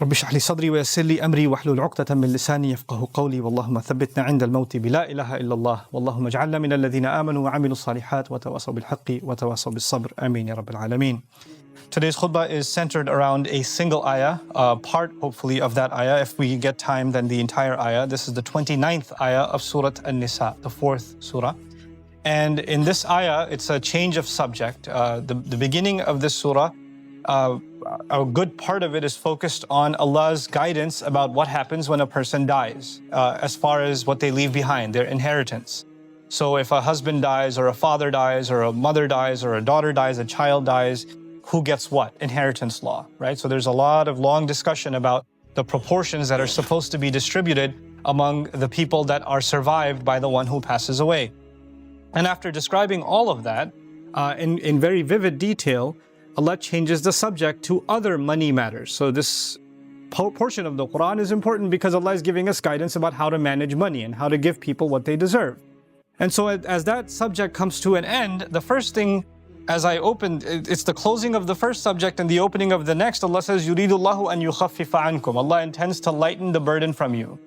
رب اشرح لي صدري ويسر لي أمري واحلل عقدة من لساني يفقهوا قولي واللهم ثبتنا عند الموت بلا إله إلا الله واللهم اجعلنا من الذين آمنوا وعملوا الصالحات وتواصوا بالحق وتواصوا بالصبر آمين يا رب العالمين. Today's khutbah is centered around a single ayah, part hopefully of that ayah. If we get time, then the entire ayah. This is the 29th ayah of Surah An-Nisa, the 4th surah. And in this ayah, it's a change of subject. The beginning of this surah, a good part of it is focused on Allah's guidance about what happens when a person dies, as far as what they leave behind, their inheritance. So if a husband dies, or a father dies, or a mother dies, or a daughter dies, a child dies, who gets what? Inheritance law, right? So there's a lot of long discussion about the proportions that are supposed to be distributed among the people that are survived by the one who passes away. And after describing all of that in very vivid detail, Allah changes the subject to other money matters. So this portion of the Quran is important because Allah is giving us guidance about how to manage money and how to give people what they deserve. And so as that subject comes to an end, the first thing, as I opened, it's the closing of the first subject and the opening of the next. Allah says, يُرِيدُ اللَّهُ أَن يُخَفِّفَ عَنْكُمْ. Allah intends to lighten the burden from you.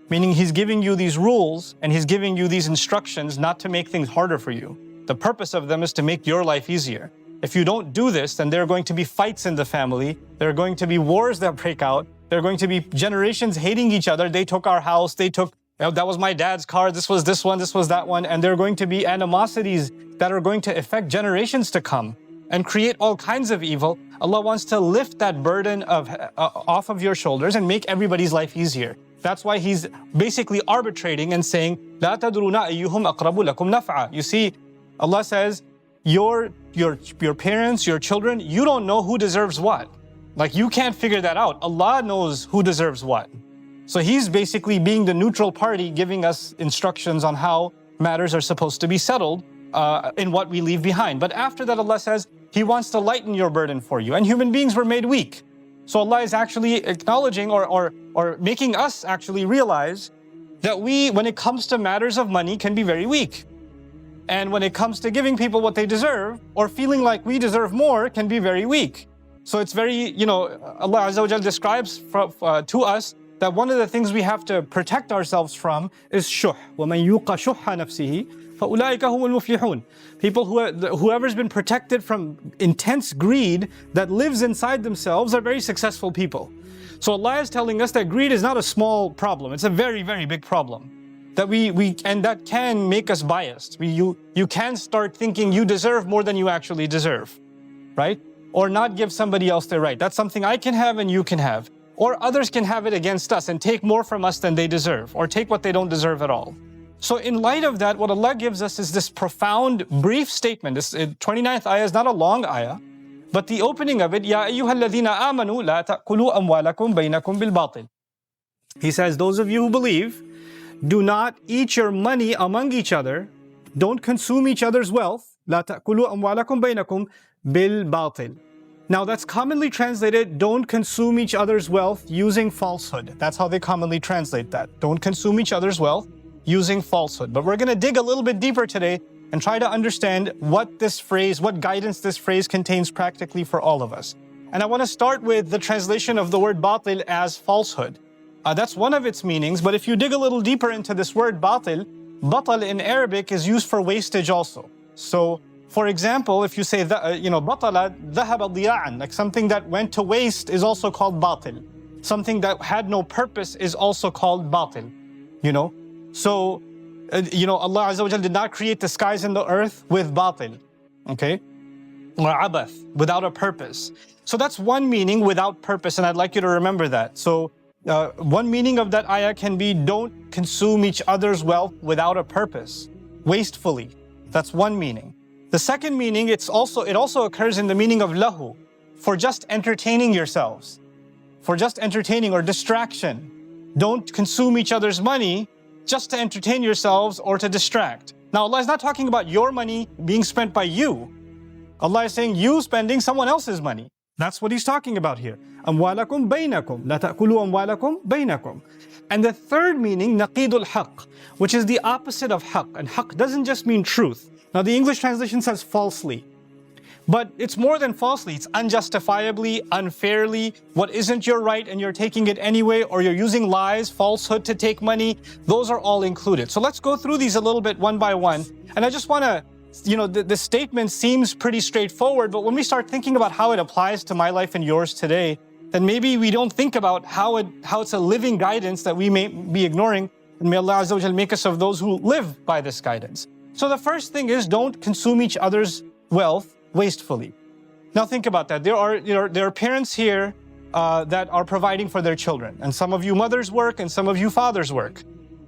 Meaning He's giving you these rules and He's giving you these instructions not to make things harder for you. The purpose of them is to make your life easier. If you don't do this, then there are going to be fights in the family. There are going to be wars that break out. There are going to be generations hating each other. They took our house. They took, that was my dad's car. This was this one. This was that one. And there are going to be animosities that are going to affect generations to come and create all kinds of evil. Allah wants to lift that burden off of your shoulders and make everybody's life easier. That's why He's basically arbitrating and saying, لا تدرون أيهم أقرب لكم نفعا. You see, Allah says, your parents, your children, you don't know who deserves what. Like you can't figure that out. Allah knows who deserves what. So He's basically being the neutral party, giving us instructions on how matters are supposed to be settled in what we leave behind. But after that, Allah says He wants to lighten your burden for you. And human beings were made weak. So Allah is actually acknowledging or making us actually realize that we, when it comes to matters of money, can be very weak. And when it comes to giving people what they deserve, or feeling like we deserve more, can be very weak. So it's very, Allah Azza wa Jal describes to us that one of the things we have to protect ourselves from is shuh. وَمَنْ يُوقَ شُحَّ نَفْسِهِ فَأُولَٰئِكَ هُمُ الْمُفْلِحُونَ. People whoever's been protected from intense greed that lives inside themselves are very successful people. So Allah is telling us that greed is not a small problem. It's a very, very big problem. That and that can make us biased. You can start thinking you deserve more than you actually deserve, right? Or not give somebody else their right. That's something I can have and you can have. Or others can have it against us and take more from us than they deserve, or take what they don't deserve at all. So in light of that, what Allah gives us is this profound, brief statement. This 29th ayah is not a long ayah, but the opening of it, يَا أَيُّهَا الَّذِينَ آمَنُوا لَا تَأْكُلُوا أَمْوَالَكُمْ بَيْنَكُمْ بِالْبَاطِلِ. He says, those of you who believe, do not eat your money among each other. Don't consume each other's wealth. لا تأكلوا أموالكم بينكم بالباطل. Now that's commonly translated, don't consume each other's wealth using falsehood. That's how they commonly translate that. Don't consume each other's wealth using falsehood. But we're going to dig a little bit deeper today and try to understand what guidance this phrase contains practically for all of us. And I want to start with the translation of the word batil as falsehood. That's one of its meanings, but if you dig a little deeper into this word batil in Arabic is used for wastage also. So, for example, if you say, batala dhahaba diya'an, like something that went to waste is also called batil. Something that had no purpose is also called batil, So, Allah Azza wa Jal did not create the skies and the earth with batil, okay? Or abath, without a purpose. So that's one meaning, without purpose, and I'd like you to remember that. So, one meaning of that ayah can be, don't consume each other's wealth without a purpose, wastefully. That's one meaning. The second meaning, it also occurs in the meaning of lahu, for just entertaining yourselves, for just entertaining or distraction. Don't consume each other's money just to entertain yourselves or to distract. Now Allah is not talking about your money being spent by you. Allah is saying you spending someone else's money. That's what He's talking about here. أَمْوَالَكُمْ بَيْنَكُمْ لَا تَأْكُلُوا أَمْوَالَكُمْ بَيْنَكُمْ. And the third meaning, نَقِيدُ الْحَقِّ, which is the opposite of haqq. And haqq doesn't just mean truth. Now the English translation says falsely. But it's more than falsely, it's unjustifiably, unfairly, what isn't your right and you're taking it anyway, or you're using lies, falsehood to take money. Those are all included. So let's go through these a little bit one by one. And I just want to, the statement seems pretty straightforward, but when we start thinking about how it applies to my life and yours today, then maybe we don't think about how it's a living guidance that we may be ignoring. And may Allah Azza wa Jal make us of those who live by this guidance. So the first thing is, don't consume each other's wealth wastefully. Now think about that. There are parents here that are providing for their children. And some of you mothers work and some of you fathers work.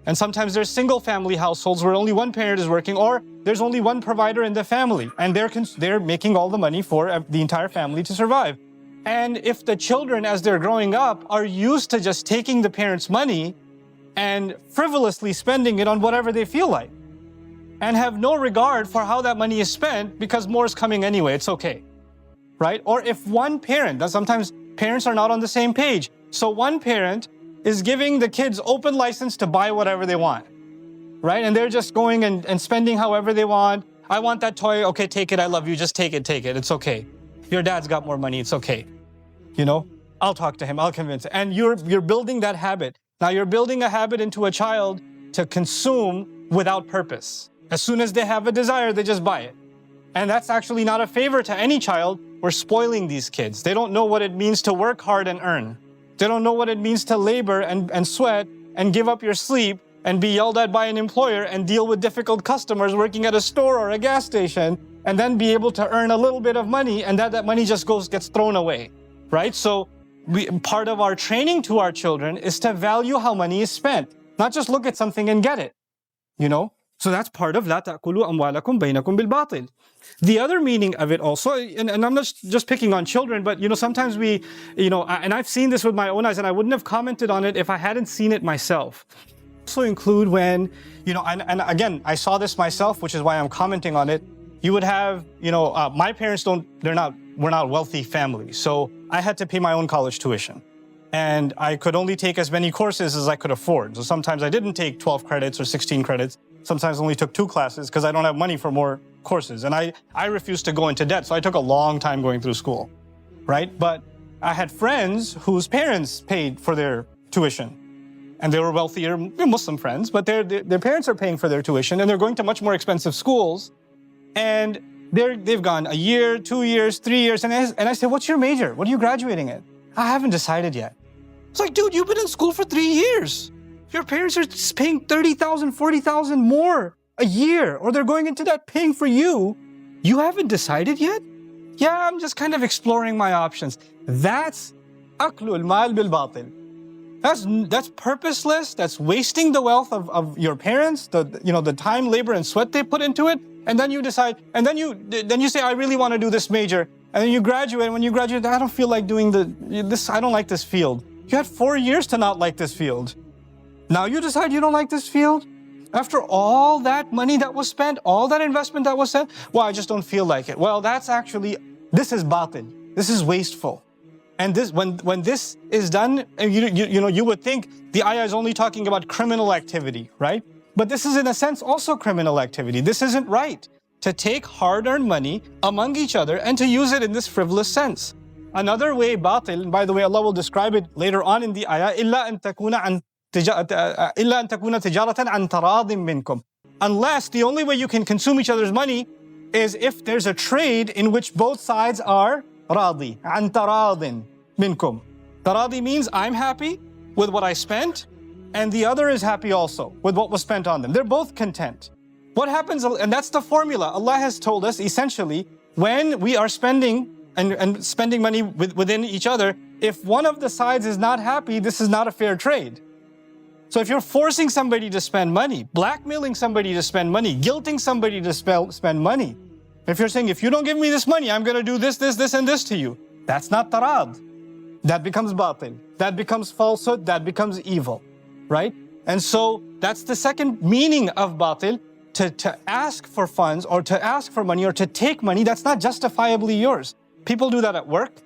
And sometimes there's single family households where only one parent is working, or there's only one provider in the family. And they're making all the money for the entire family to survive. And if the children, as they're growing up, are used to just taking the parents' money and frivolously spending it on whatever they feel like, and have no regard for how that money is spent because more is coming anyway, it's okay, right? Or if one parent, sometimes parents are not on the same page, so one parent is giving the kids open license to buy whatever they want, right? And they're just going and spending however they want. I want that toy, okay, take it, I love you, just take it, it's okay. Your dad's got more money, it's okay. I'll talk to him, I'll convince him. And you're building that habit. Now you're building a habit into a child to consume without purpose. As soon as they have a desire, they just buy it. And that's actually not a favor to any child. We're spoiling these kids. They don't know what it means to work hard and earn. They don't know what it means to labor and sweat and give up your sleep and be yelled at by an employer and deal with difficult customers working at a store or a gas station, and then be able to earn a little bit of money, and that money just gets thrown away, right? So part of our training to our children is to value how money is spent, not just look at something and get it, So that's part of لا تأكلوا أموالكم بينكم بالباطل. The other meaning of it also, and I'm not just picking on children, but sometimes we, and I've seen this with my own eyes, and I wouldn't have commented on it if I hadn't seen it myself. Also include when, and again, I saw this myself, which is why I'm commenting on it. You would have, my parents we're not wealthy families, so I had to pay my own college tuition. And I could only take as many courses as I could afford. So sometimes I didn't take 12 credits or 16 credits. Sometimes only took 2 classes because I don't have money for more courses. And I refused to go into debt, so I took a long time going through school, right? But I had friends whose parents paid for their tuition. And they were wealthier, Muslim friends, but their parents are paying for their tuition, and they're going to much more expensive schools. And they've gone a year, 2 years, 3 years. And I said, what's your major? What are you graduating in? I haven't decided yet. It's like, dude, you've been in school for 3 years. Your parents are paying $30,000, $40,000 more a year, or they're going into that paying for you. You haven't decided yet? Yeah, I'm just kind of exploring my options. That's aklul mal bil batil. That's purposeless. That's wasting the wealth of your parents, the time, labor, and sweat they put into it. And then you decide, and then you say, I really want to do this major. And then you graduate. And when you graduate, I don't feel like doing this. I don't like this field. You had 4 years to not like this field. Now you decide you don't like this field? After all that money that was spent, all that investment that was spent, well, I just don't feel like it. Well, this is batil. This is wasteful. And this, when this is done, you would think the ayah is only talking about criminal activity, right? But this is in a sense also criminal activity. This isn't right, to take hard-earned money among each other and to use it in this frivolous sense. Another way, batil, and by the way, Allah will describe it later on in the ayah, إِلَّا أَن تَكُونَ تِجَارَةً عَن تَرَاضٍ مِّنْكُمْ. Unless the only way you can consume each other's money is if there's a trade in which both sides are راضي, عن تراضٍ منكم. Taradi means I'm happy with what I spent, and the other is happy also with what was spent on them. They're both content. What happens, and that's the formula. Allah has told us essentially, when we are spending and spending money within each other, if one of the sides is not happy, this is not a fair trade. So if you're forcing somebody to spend money, blackmailing somebody to spend money, guilting somebody to spend money, if you're saying, if you don't give me this money, I'm going to do this, and this to you, that's not tarad. That becomes batil. That becomes falsehood. That becomes evil, right? And so that's the second meaning of batil, to ask for funds or to ask for money or to take money that's not justifiably yours. People do that at work.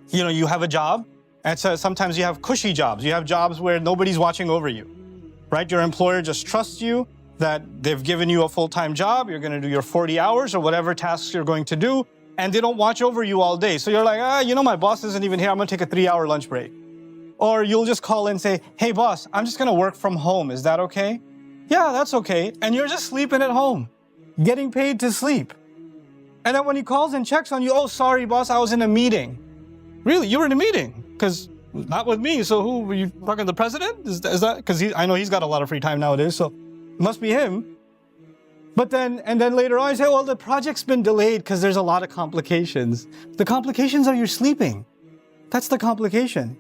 You have a job, and so sometimes you have cushy jobs. You have jobs where nobody's watching over you. right? Your employer just trusts you that they've given you a full-time job, you're going to do your 40 hours or whatever tasks you're going to do, and they don't watch over you all day. So you're like, you know, my boss isn't even here, I'm going to take a 3-hour lunch break. Or you'll just call and say, hey boss, I'm just going to work from home, is that okay? Yeah, that's okay. And you're just sleeping at home, getting paid to sleep. And then when he calls and checks on you, oh, sorry boss, I was in a meeting. Really, you were in a meeting? Because not with me, so who, were you talking to the president? Is that, because I know he's got a lot of free time nowadays, so it must be him. But then later on, you say, well, the project's been delayed because there's a lot of complications. The complications are you're sleeping. That's the complication,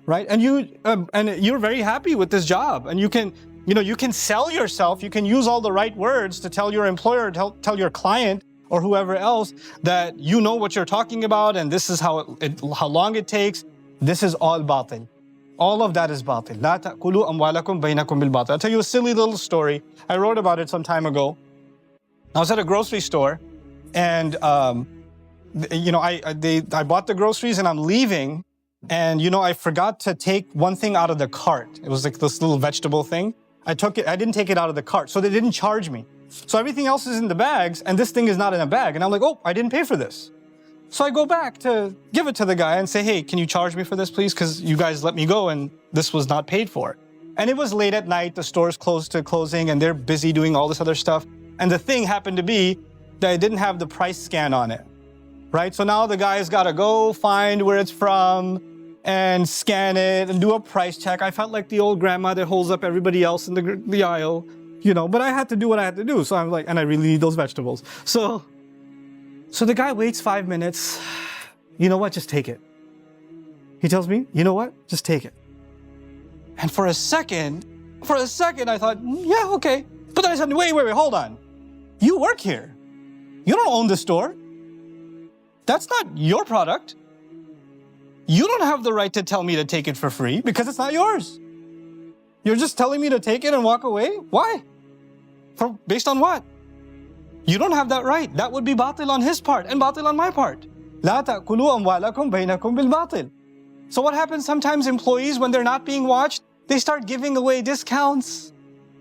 right? And you're very happy with this job, and you can sell yourself. You can use all the right words to tell your employer, tell your client or whoever else that you know what you're talking about, and this is how long it takes. This is all batil. All of that is batil. لا تأكلوا أموالكم بينكم بالباطل. I'll tell you a silly little story. I wrote about it some time ago. I was at a grocery store, and you know, I bought the groceries and I'm leaving, and you know, I forgot to take one thing out of the cart. It was like this little vegetable thing. I didn't take it out of the cart, so they didn't charge me. So everything else is in the bags, and this thing is not in a bag. And I'm like, oh, I didn't pay for this. So I go back to give it to the guy and say, hey, can you charge me for this, please? Because you guys let me go and this was not paid for. And it was late at night, the store's close to closing, and they're busy doing all this other stuff. And the thing happened to be that it didn't have the price scan on it, right? So now the guy's got to go find where it's from and scan it and do a price check. I felt like the old grandma that holds up everybody else in the aisle, you know, but I had to do what I had to do. So I'm like, and I really need those vegetables. So the guy waits 5 minutes. You know what? Just take it. He tells me, you know what? Just take it. And for a second, I thought, yeah, okay. But then I said, wait, hold on. You work here. You don't own the store. That's not your product. You don't have the right to tell me to take it for free because it's not yours. You're just telling me to take it and walk away? Why? Based on what? You don't have that right. That would be batil on his part and batil on my part. لا تأكلوا أموالكم بينكم بالباطل. So what happens sometimes, employees, when they're not being watched, they start giving away discounts.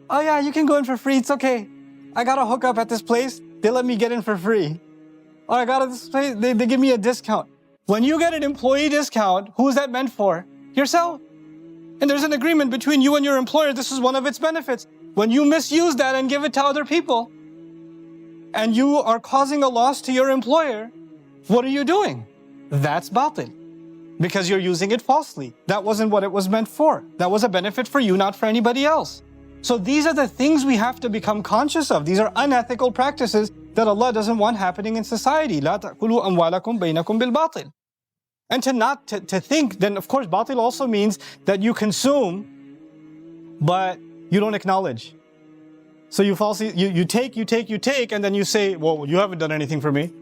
Oh yeah, you can go in for free, it's okay. I got a hookup at this place, they let me get in for free. Or I got this place, they give me a discount. When you get an employee discount, who's that meant for? Yourself. And there's an agreement between you and your employer, this is one of its benefits. When you misuse that and give it to other people, and you are causing a loss to your employer, what are you doing? That's batil. Because you're using it falsely. That wasn't what it was meant for. That was a benefit for you, not for anybody else. So these are the things we have to become conscious of. These are unethical practices that Allah doesn't want happening in society. لا تأكلوا أموالكم بينكم بالباطل. And to think, then of course batil also means that you consume, but you don't acknowledge. So you take, and then you say, well, you haven't done anything for me.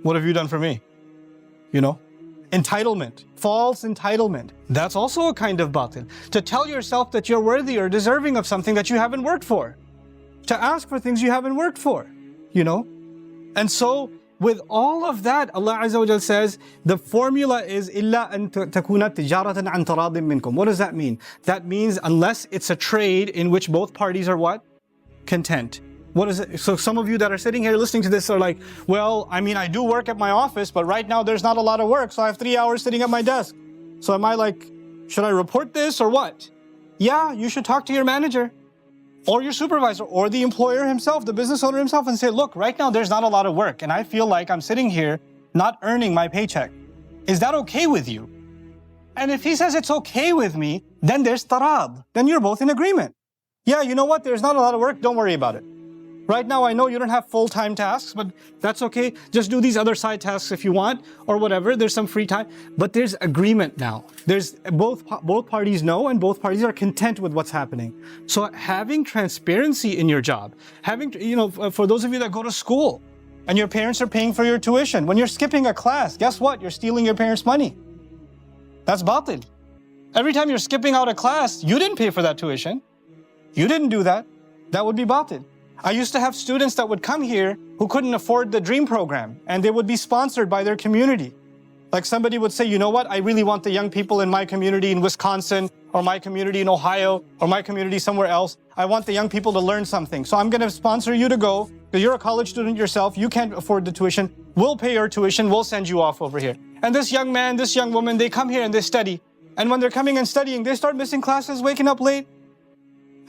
What have you done for me? You know? Entitlement, false entitlement. That's also a kind of batil. To tell yourself that you're worthy or deserving of something that you haven't worked for. To ask for things you haven't worked for, you know? And so, with all of that, Allah Azza wa Jal says, the formula is إِلَّا أَن تَكُونَ تِجَارَةً عَن تَرَاضٍ مِّنْكُمْ. What does that mean? That means unless it's a trade in which both parties are what? Content. What is it? So some of you that are sitting here listening to this are like, well, I mean, I do work at my office, but right now there's not a lot of work, so I have 3 hours sitting at my desk. So am I like, should I report this or what? Yeah, you should talk to your manager or your supervisor or the employer himself, the business owner himself, and say, look, right now there's not a lot of work and I feel like I'm sitting here not earning my paycheck. Is that okay with you? And if he says it's okay with me, then there's tarad. Then you're both in agreement. Yeah, you know what? There's not a lot of work. Don't worry about it. Right now, I know you don't have full-time tasks, but that's okay. Just do these other side tasks if you want, or whatever. There's some free time. But there's agreement now. There's both parties know, and both parties are content with what's happening. So having transparency in your job, having, you know, for those of you that go to school, and your parents are paying for your tuition, when you're skipping a class, guess what? You're stealing your parents' money. That's batil. Every time you're skipping out a class, you didn't pay for that tuition. You didn't do that. That would be batil. I used to have students that would come here who couldn't afford the DREAM program, and they would be sponsored by their community. Like somebody would say, you know what, I really want the young people in my community in Wisconsin, or my community in Ohio, or my community somewhere else, I want the young people to learn something. So I'm going to sponsor you to go, because you're a college student yourself, you can't afford the tuition, we'll pay your tuition, we'll send you off over here. And this young man, this young woman, they come here and they study. And when they're coming and studying, they start missing classes, waking up late.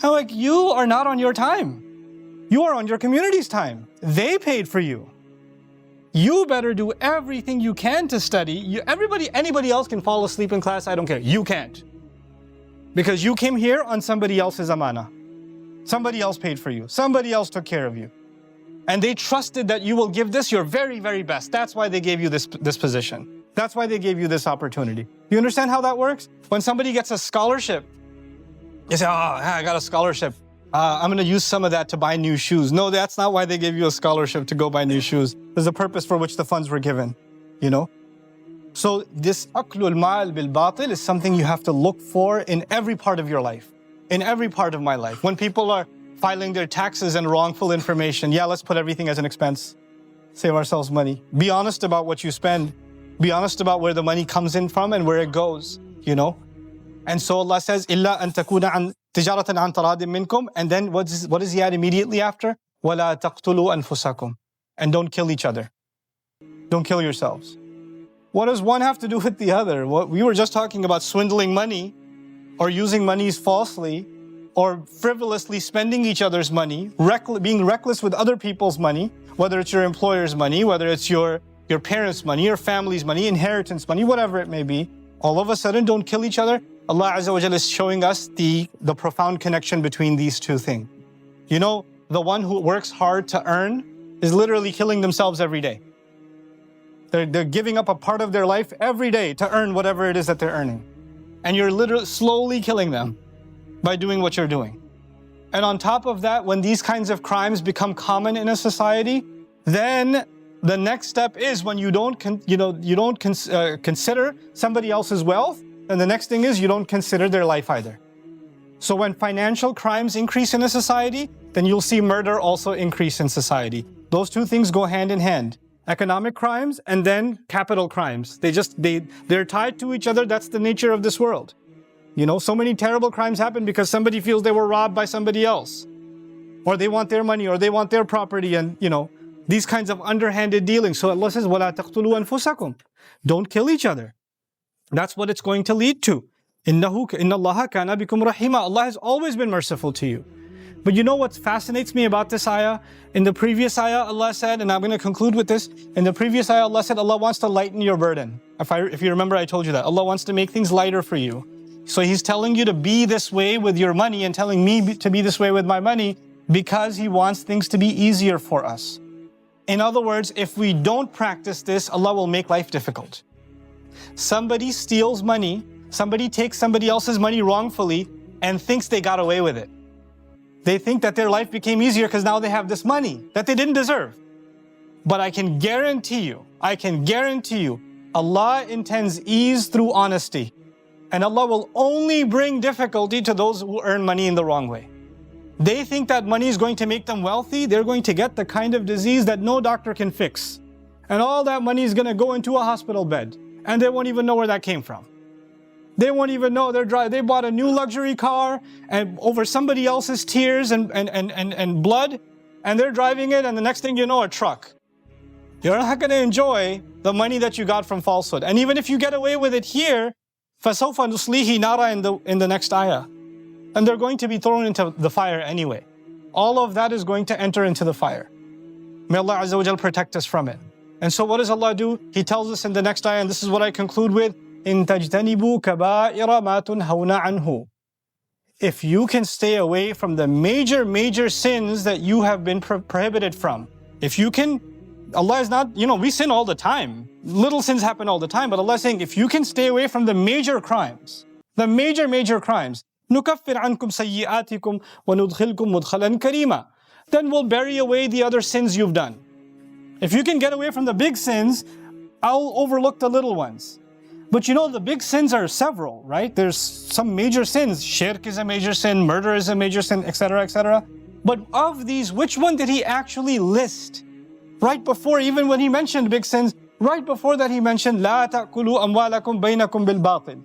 I'm like, you are not on your time. You are on your community's time. They paid for you. You better do everything you can to study. Anybody else can fall asleep in class, I don't care. You can't. Because you came here on somebody else's amana. Somebody else paid for you. Somebody else took care of you. And they trusted that you will give this your very, very best. That's why they gave you this position. That's why they gave you this opportunity. You understand how that works? When somebody gets a scholarship, you say, oh, I got a scholarship. I'm going to use some of that to buy new shoes. No, that's not why they gave you a scholarship to go buy new shoes. There's a purpose for which the funds were given, you know? So this aklul mal bil batil is something you have to look for in every part of your life, in every part of my life. When people are filing their taxes and wrongful information, yeah, let's put everything as an expense. Save ourselves money. Be honest about what you spend. Be honest about where the money comes in from and where it goes, you know? And so Allah says, إِلَّا أَن تَكُونَ عَنْ تِجَارَةً عَنْ تَرَادٍ مِنْكُمْ. And then what does he add immediately after? وَلَا تَقْتُلُوا أَنفُسَكُمْ. And don't kill each other. Don't kill yourselves. What does one have to do with the other? We were just talking about swindling money, or using monies falsely, or frivolously spending each other's money, being reckless with other people's money, whether it's your employer's money, whether it's your parents' money, your family's money, inheritance money, whatever it may be. All of a sudden, don't kill each other. Allah Azza wa Jalla is showing us the profound connection between these two things. You know, the one who works hard to earn is literally killing themselves every day. They're giving up a part of their life every day to earn whatever it is that they're earning. And you're literally slowly killing them by doing what you're doing. And on top of that, when these kinds of crimes become common in a society, then the next step is when you don't consider somebody else's wealth, and the next thing is you don't consider their life either. So when financial crimes increase in a society, then you'll see murder also increase in society. Those two things go hand in hand. Economic crimes and then capital crimes. They're tied to each other. That's the nature of this world. You know, so many terrible crimes happen because somebody feels they were robbed by somebody else. Or they want their money, or they want their property, and you know, these kinds of underhanded dealings. So Allah says, وَلَا تَقْتُلُوا أَنفُسَكُمْ. Don't kill each other. That's what it's going to lead to. إِنَّ اللَّهَ كَانَ بِكُمْ رَحِيمًا. Allah has always been merciful to you. But you know what fascinates me about this ayah? In the previous ayah, Allah said, and I'm going to conclude with this. In the previous ayah, Allah said, Allah wants to lighten your burden. If you remember, I told you that. Allah wants to make things lighter for you. So He's telling you to be this way with your money and telling me to be this way with my money because He wants things to be easier for us. In other words, if we don't practice this, Allah will make life difficult. Somebody steals money, somebody takes somebody else's money wrongfully and thinks they got away with it. They think that their life became easier because now they have this money that they didn't deserve. But I can guarantee you, Allah intends ease through honesty. And Allah will only bring difficulty to those who earn money in the wrong way. They think that money is going to make them wealthy. They're going to get the kind of disease that no doctor can fix. And all that money is going to go into a hospital bed. And they won't even know where that came from. They won't even know they bought a new luxury car and over somebody else's tears and blood. And they're driving it, and the next thing you know, a truck. You're not going to enjoy the money that you got from falsehood. And even if you get away with it here, فَسَوْفَ نُصْلِيهِ نَارًا in the next ayah. And they're going to be thrown into the fire anyway. All of that is going to enter into the fire. May Allah Azza wa Jal protect us from it. And so what does Allah do? He tells us in the next ayah, and this is what I conclude with, إِن تَجْتَنِبُوا كَبَائِرَ مَا تُنْهَوْنَ عَنْهُ. If you can stay away from the major sins that you have been prohibited from. If you can, Allah is not, we sin all the time. Little sins happen all the time, but Allah is saying, if you can stay away from the major crimes, major crimes, نُكَفِّرْ عَنْكُمْ سَيِّئَاتِكُمْ وَنُدْخِلْكُمْ مُدْخَلًا كَرِيمًا. Then we'll bury away the other sins you've done. If you can get away from the big sins, I'll overlook the little ones. But the big sins are several, right? There's some major sins. Shirk is a major sin, murder is a major sin, etc., etc. But of these, which one did He actually list? Right before, even when He mentioned big sins, Right before that he mentioned, لا تأكلوا أموالكم بينكم بالباطل,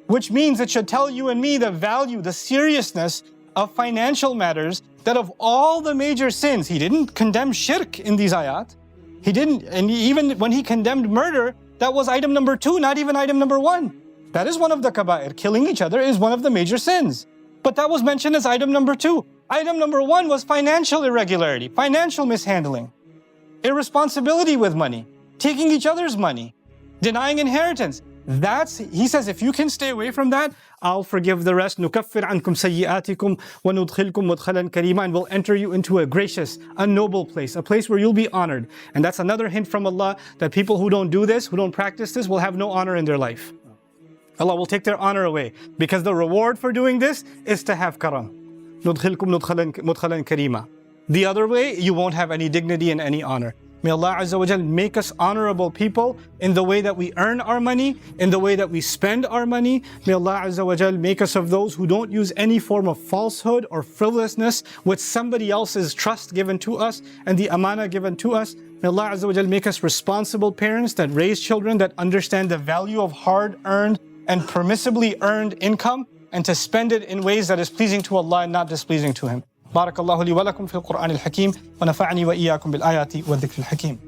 which means it should tell you and me the value, the seriousness of financial matters, that of all the major sins, he didn't condemn shirk in these ayat. He didn't, and even when he condemned murder, that was item number 2, not even item number 1. That is one of the kaba'ir. Killing each other is one of the major sins. But that was mentioned as item number 2. Item number 1 was financial irregularity, financial mishandling, irresponsibility with money, taking each other's money, denying inheritance. He says, if you can stay away from that, I'll forgive the rest. نُكَفِّرْ عَنْكُمْ سَيِّئَاتِكُمْ وَنُدْخِلْكُمْ مُدْخَلًا كَرِيمًا, and we'll enter you into a gracious, a noble place, a place where you'll be honored. And that's another hint from Allah that people who don't do this, who don't practice this, will have no honor in their life. Allah will take their honor away, because the reward for doing this is to have karam. نُدْخِلْكُمْ مُدْخَلًا كَرِيمًا. The other way, you won't have any dignity and any honor. May Allah Azza wa Jal make us honorable people in the way that we earn our money, in the way that we spend our money. May Allah Azza wa Jal make us of those who don't use any form of falsehood or frivolousness with somebody else's trust given to us and the amana given to us. May Allah Azza wa Jal make us responsible parents that raise children that understand the value of hard-earned and permissibly earned income, and to spend it in ways that is pleasing to Allah and not displeasing to Him. بارك الله لي ولكم في القرآن الحكيم ونفعني وإياكم بالآيات والذكر الحكيم.